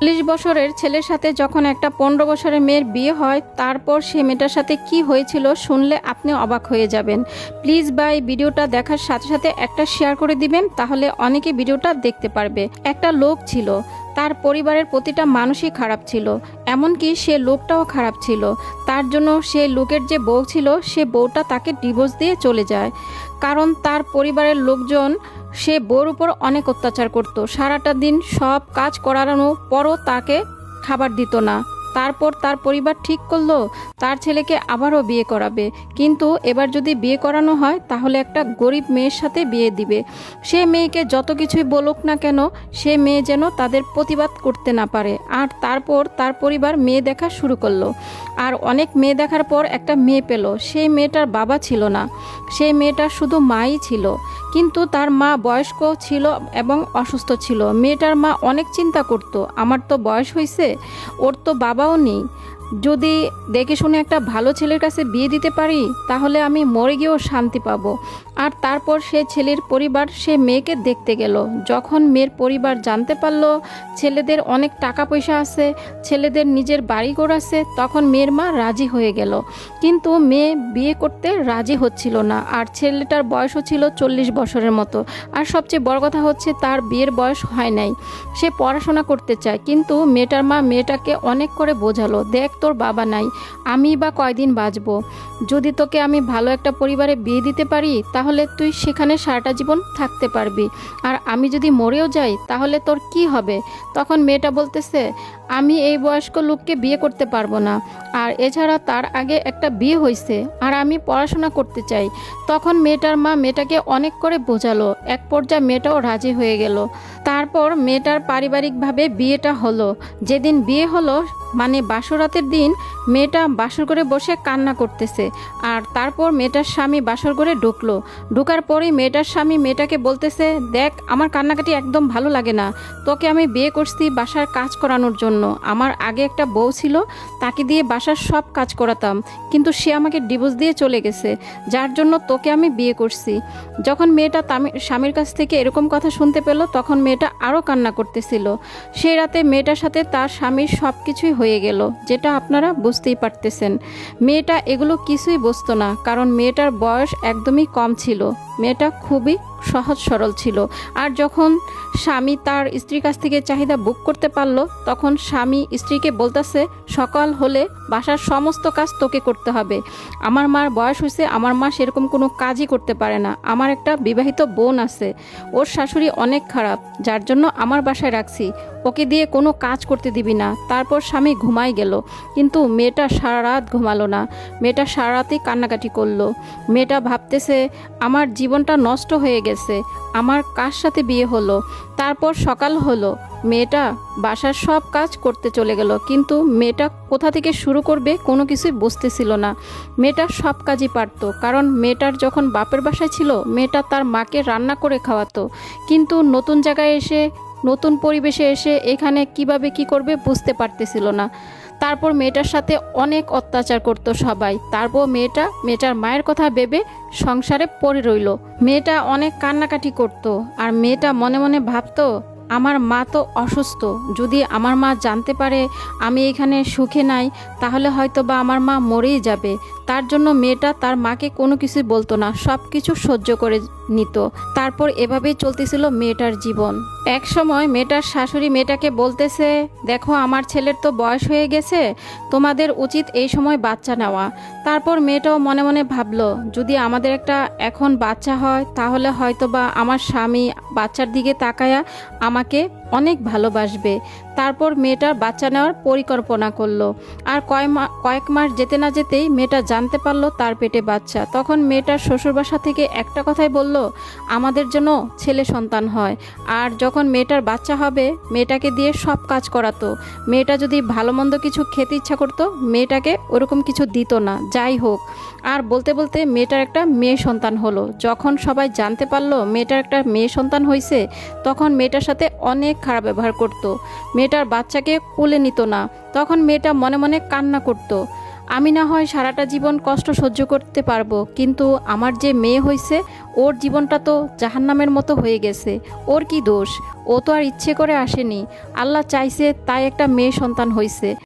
40 বছরের ছেলের সাথে যখন একটা 15 বছরের মেয়ের বিয়ে হয়, তারপর সে মেয়েটার সাথে কি হয়েছিল শুনলে আপনি অবাক হয়ে যাবেন। প্লিজ ভাই, ভিডিওটা দেখার সাথে সাথে একটা শেয়ার করে দিবেন, তাহলে অনেকে ভিডিওটা দেখতে পারবে। একটা লোক ছিল, তার পরিবারের প্রতিটা মানুষই খারাপ ছিল, এমনকি সে লোকটাও খারাপ ছিল। তার জন্য সে লোকের যে বউ ছিল, সে বউটা তাকে ডিভোর্স দিয়ে চলে যায়। কারণ তার পরিবারের লোকজন সে বউর উপর অনেক অত্যাচার করত। সারাটা দিন সব কাজ করানোর পরও তাকে খাবার দিত না। তারপর তার পরিবার ঠিক করলো তার ছেলেকে আবারও বিয়ে করাবে, কিন্তু এবার যদি বিয়ে করানো হয় তাহলে একটা গরিব মেয়ের সাথে বিয়ে দিবে। সে মেয়েকে যত কিছুই বলুক না কেন, সে মেয়ে যেন তাদের প্রতিবাদ করতে না পারে। আর তারপর তার পরিবার মেয়ে দেখা শুরু করলো। আর অনেক মেয়ে দেখার পর একটা মেয়ে পেল। সেই মেয়েটার বাবা ছিল না, সেই মেয়েটার শুধু মাই ছিল, কিন্তু তার মা বয়স্ক ছিল এবং অসুস্থ ছিল। মেয়েটার মা অনেক চিন্তা করত, আমার তো বয়স হয়েছে, ওর তো বাবাও নেই, যদি দেখে শুনে একটা ভালো ছেলের কাছে বিয়ে দিতে পারি তাহলে আমি মরে গিয়েও শান্তি পাবো। আর তারপর সে ছেলের পরিবার সে মেয়েকে দেখতে গেল। যখন মেয়ের পরিবার জানতে পারলো ছেলেদের অনেক টাকা পয়সা আছে, ছেলেদের নিজের বাড়িঘর আছে, তখন মেয়ের মা রাজি হয়ে গেল। কিন্তু মেয়ে বিয়ে করতে রাজি হচ্ছিল না। আর ছেলেটার বয়সও ছিল 40 বছরের মতো। আর সবচেয়ে বড় কথা হচ্ছে তার বিয়ের বয়স হয় নাই, সে পড়াশোনা করতে চায়। কিন্তু মেয়েটার মা মেয়েটাকে অনেক করে বোঝালো, দেখ তোর বাবা নাই, আমি বা কয়দিন বাঁচবো, যদি তোকে আমি ভালো একটা পরিবারে বিয়ে দিতে পারি তাহলে তুই সেখানে সারাটা জীবন থাকতে পারবি, আর আমি যদি মরেও যাই তাহলে তোর কি হবে। তখন মেয়েটা বলতেছে, আমি এই বয়স্ক লোককে বিয়ে করতে পারবো না, আর এছাড়া তার আগে একটা বিয়ে হয়েছে, আর আমি পড়াশোনা করতে চাই। তখন মেয়েটার মা মেয়েটাকে অনেক করে বোঝালো, এক পর্যায়ে মেয়েটাও রাজি হয়ে গেল। তারপর মেয়েটার পারিবারিকভাবে বিয়েটা হলো। যেদিন বিয়ে হলো মানে বাসরাতের দিন, মেয়েটা বাসর ঘরে বসে কান্না করতেছে। আর তারপর মেয়েটার স্বামী বাসর ঘরে ঢুকলো। ঢোকার পরেই মেয়েটার স্বামী মেয়েটাকে বলতেছে, দেখ আমার কান্নাকাটি একদম ভালো লাগে না, তোকে আমি বিয়ে করছি বাসার কাজ করানোর জন্য। আমার আগে একটা বউ ছিল, তাকে দিয়ে বাসার সব কাজ করাতাম, কিন্তু সে আমাকে ডিভোর্স দিয়ে চলে গেছে, যার জন্য তোকে আমি বিয়ে করছি। যখন মেয়েটা স্বামীর কাছ থেকে এরকম কথা শুনতে পেল, তখন মেয়েটা আরও কান্না করতেছিল। সেই রাতে মেয়েটার সাথে তার স্বামীর সব কিছুই হয়ে গেল, যেটা আপনারা বুঝতেই পারতেছেন। মেয়েটা এগুলো কিছুই বুঝতো না, কারণ মেয়েটার বয়স একদমই কম ছিল, মেয়েটা খুবই সহজ সরল ছিল। আর যখন স্বামী তার স্ত্রীর কাছ থেকে চাহিদা বুক করতে পারলো, তখন স্বামী স্ত্রীকে বলতেছে, সকাল হলে বাসার সমস্ত কাজ তোকে করতে হবে। আমার মার বয়স হয়েছে, আমার মা সেরকম কোনো কাজই করতে পারে না, আমার একটা বিবাহিত বোন আছে, ওর শাশুড়ি অনেক খারাপ, যার জন্য আমার বাসায় রাখছি, ওকে দিয়ে কোনো কাজ করতে দিবি না। তারপর স্বামী ঘুমাই গেল, কিন্তু মেয়েটা সারা রাত ঘুমালো না, মেয়েটা সারা রাতেই কান্নাকাটি করলো। মেয়েটা ভাবতেছে, আমার জীবনটা নষ্ট হয়ে গেছে, আমার কার সাথে বিয়ে হলো। তারপর সকাল হলো, মেয়েটা বাসার সব কাজ করতে চলে গেল, কিন্তু মেয়েটা কোথা থেকে শুরু করবে কোনো কিছুই বুঝতেছিল না। মেয়েটা সব কাজই পারত, কারণ মেয়েটার যখন বাপের বাসায় ছিল মেয়েটা তার মাকে রান্না করে খাওয়াতো, কিন্তু নতুন জায়গায় এসে নতুন পরিবেশে এসে এখানে কিভাবে কি করবে বুঝতে পারতেছিল না। তারপর মেয়েটার সাথে অনেক অত্যাচার করতো সবাই। তারপর মেয়েটার মায়ের কথা ভেবে সংসারে পড়ে রইল। মেয়েটা অনেক কান্নাকাটি করতো, আর মেয়েটা মনে মনে ভাবতো, আমার মা তো অসুস্থ, যদি আমার মা জানতে পারে আমি এখানে সুখে নাই তাহলে হয়তো বা আমার মা মরেই যাবে। তার জন্য মেয়েটা তার মাকে কোনো কিছুই বলতো না, সব কিছু সহ্য করে নিত। তারপর এভাবেই চলতেছিল মেয়েটার জীবন। এক সময় মেয়েটার শাশুড়ি মেয়েটাকে বলতেছে, দেখো আমার ছেলের তো বয়স হয়ে গেছে, তোমাদের উচিত এই সময় বাচ্চা নেওয়া। তারপর মেয়েটাও মনে মনে ভাবলো, যদি আমাদের একটা এখন বাচ্চা হয় তাহলে হয়তো বা আমার স্বামী বাচ্চার দিকে তাকায়া আমাকে অনেক ভালোবাসবে। তারপর মেয়েটার বাচ্চা নেওয়ার পরিকল্পনা করলো। আর কয়েক মাস যেতে না যেতেই মেয়েটা জানতে পারলো তার পেটে বাচ্চা। তখন মেয়েটার শ্বশুরবাসা থেকে একটা কথাই বলল, আমাদের জন্য ছেলে সন্তান হয়। আর যখন মেয়েটার বাচ্চা হবে মেয়েটাকে দিয়ে সব কাজ করাতো। মেয়েটা যদি ভালো মন্দ কিছু খেতে ইচ্ছা করতো মেয়েটাকে ওরকম কিছু দিত না, যাই হোক। আর বলতে বলতে মেয়েটার একটা মেয়ে সন্তান হলো। যখন সবাই জানতে পারলো মেয়েটার একটা মেয়ে সন্তান হয়েছে, তখন মেয়েটার সাথে অনেক খারাপ ব্যবহার করতো। মেয়েটার বাচ্চাকে কোলে নিত না। তখন মেয়েটা মনে মনে কান্না করত। আমি না হয় সারাটা জীবন কষ্ট সহ্য করতে পারবো, কিন্তু আমার যে মেয়ে হয়েছে ওর জীবনটা তো জাহান্নামের মতো হয়ে গেছে। ওর কি দোষ? ও তো আর ইচ্ছে করে আসেনি, আল্লাহ চাইছে তাই একটা মেয়ে সন্তান হয়েছে।